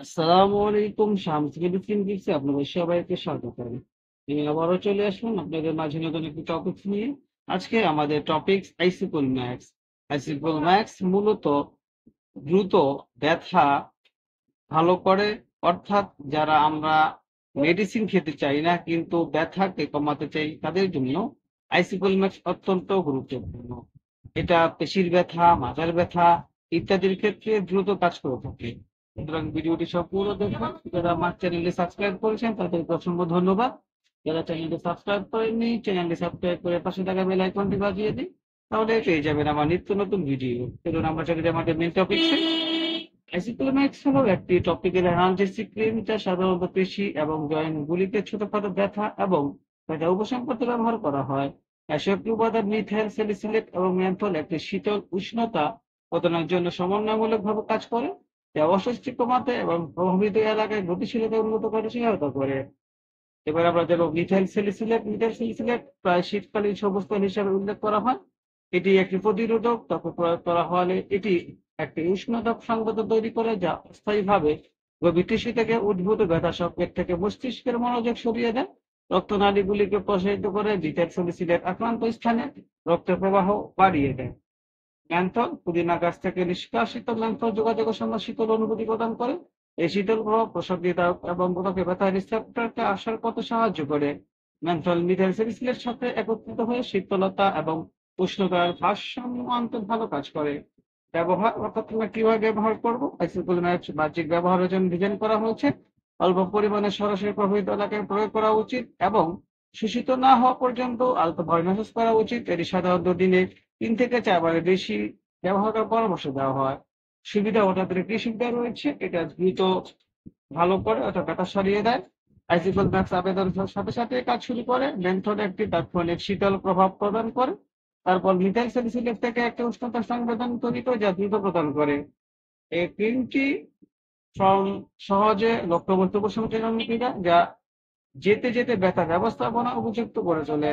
আসসালামু আলাইকুম। শামস মেডিসিন টিপসে আপনাদের সবাইকে স্বাগত। আমি আবারও চলে আসলাম আপনাদের মাঝে নতুন একটি টপিক নিয়ে। আজকে আমাদের টপিক আইসিকল ম্যাক্স। আইসিকল ম্যাক্স মূলত দ্রুত ব্যথা ভালো করে, অর্থাৎ যারা আমরা মেডিসিন খেতে চাই না কিন্তু ব্যথাকে কমাতে চাই তাদের জন্য আইসিকল ম্যাক্স অত্যন্ত গুরুত্বপূর্ণ। এটা পেশির ব্যথা, মাথার ব্যথা ইত্যাদির ক্ষেত্রে দ্রুত কাজ করে থাকে। সুতরাং ভিডিওটি সম্পূর্ণ দেখবেন। যারা আমার চ্যানেলটি সাবস্ক্রাইব করেছেন তাদেরকে অসংখ্য ধন্যবাদ। যারা চ্যানেলটি সাবস্ক্রাইব করেননি চ্যানেলটি সাবস্ক্রাইব করে পাশে থাকা বেল আইকনটি বাজিয়ে দিন, তাহলে পেয়ে যাবেন আমার নিত্য নতুন ভিডিও। চলুন আমরা চলে যাই আমাদের মেন টপিকসে। অ্যাসিক্লোম্যাক্স হলো একটি টপিক্যাল অ্যানালজেসিক ক্রিম যা সাধারণত পেশি এবং জয়েন্টগুলিতে ছোটখাটো ব্যথা এবং ব্যথা উপশম করতে ব্যবহার করা হয়। একটি উপাদান মিথাইল স্যালিসিলেট এবং মেন্থল একটি শীতল উষ্ণতা প্রদানের জন্য সমন্বয়মূলকভাবে কাজ করে, যা অস্বস্তি কমাতে এবং প্রভাবিত এলাকায় গতিশীলতা উন্নত করতে সহায়তা করে। এবার আমরা দেখব মিথাইল স্যালিসিলেট। মিথাইল স্যালিসিলেট প্রায় শীতকালীন সবুজ তেল হিসাবে উল্লেখ করা হয়। এটি একটি প্রতিরোধক, ত্বকে প্রয়োগ করা হলে এটি একটি উষ্ণতাপ সংবেদক তৈরি করে, যা অস্থায়ীভাবে গভীর টিস্যু থেকে উদ্ভূত ব্যথা সংকেত থেকে মস্তিষ্কের মনোযোগ সরিয়ে দেয়। রক্তনালীগুলিকে প্রসারিত করে মিথাইল স্যালিসিলেট আক্রান্ত স্থানে রক্ত প্রবাহ বাড়িয়ে দেয়। ম্যানথল পুদিনা গাছ থেকে নিষ্কাশিত ম্যানথল যোগাযোগের সঙ্গে শীতল অনুভূতি প্রদান করে। এই শীতল প্রভাব প্রসারবিধায়ক এবং ত্বকে ব্যথা রিসেপ্টরকে আসার পথে সাহায্য করে। ম্যানথল মিথাইল স্যালিসিলেটের সাথে একত্রিত হয়ে শীতলতা এবং উষ্ণতার ভারসাম্য আনতে ভালো কাজ করে। ব্যবহার, অর্থাৎ আমরা কিভাবে ব্যবহার করবো। আইসোক্লোম্যাক্স বাহ্যিক ব্যবহারের জন্য ডিজাইন করা হয়েছে। অল্প পরিমাণে সরাসরি প্রভাবিত এলাকায় প্রয়োগ করা উচিত এবং শোষিত না হওয়া পর্যন্ত আলতোভাবে ম্যাসাজ করা উচিত। এটি সাধারণত দিনে ৩ থেকে ৪ বারের বেশি ব্যবহার করার পরামর্শ দেওয়া হয়। সুবিধা, ওটাতে কি সুবিধা রয়েছে, এটা দ্রুত ভালো করে অর্থাৎ ব্যথা সরিয়ে দেয়। আইসিকল ম্যাক্স আবেদনের সাথে সাথে কাজ শুরু করে। মেন্থড একটি তাৎক্ষণিক শীতল প্রভাব প্রদান করে। তারপর মিথাইল স্যালিসিলেট থেকে একটি উষ্ণতা সংবেদন তৈরি করে যা দ্রুত প্রদান করে। এই ক্রিমটি ফ্রম সহজে লক্ষ্যবস্তু উপশমনকারী যা যেতে যেতে ব্যথা ব্যবস্থাপনা উপযুক্ত করে তোলে।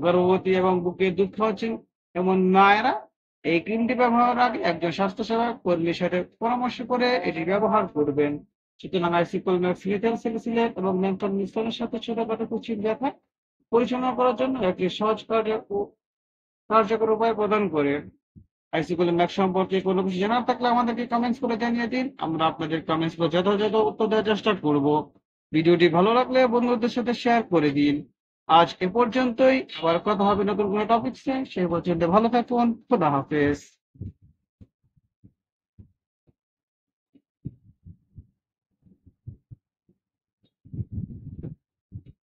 গর্ভবতী এবং বুকের দুধ খাওয়াচ্ছেন এমন মায়েরা এই ক্রিমটি ব্যবহারের আগে একজন স্বাস্থ্যসেবা কর্মীর সাথে পরামর্শ করে এটি ব্যবহার করবেন। সুতরাং আইসিকল ম্যাক্স মিথাইল স্যালিসিলেট এবং মেন্থল মিশ্রণের সাথে ছোটখাটো কুচির ব্যথা পরিচালনা করার জন্য একটি সহজ কার্যকর উপায় প্রদান করে। আইসিকল ম্যাক্স সম্পর্কে কোনো কিছু জানার থাকলে আমাদেরকে কমেন্টস করে জানিয়ে দিন। আমরা আপনাদের কমেন্টস করে যথাযথ উত্তর দেওয়ার চেষ্টা করব। ভিডিওটি ভালো লাগলে বন্ধুদের সাথে শেয়ার করে দিন। আজ এ পর্যন্তই। আবার কথা হবে নতুন কোনো টপিকসে। সেই পর্যন্ত ভালো থাকুন। খোদা হাফেজ।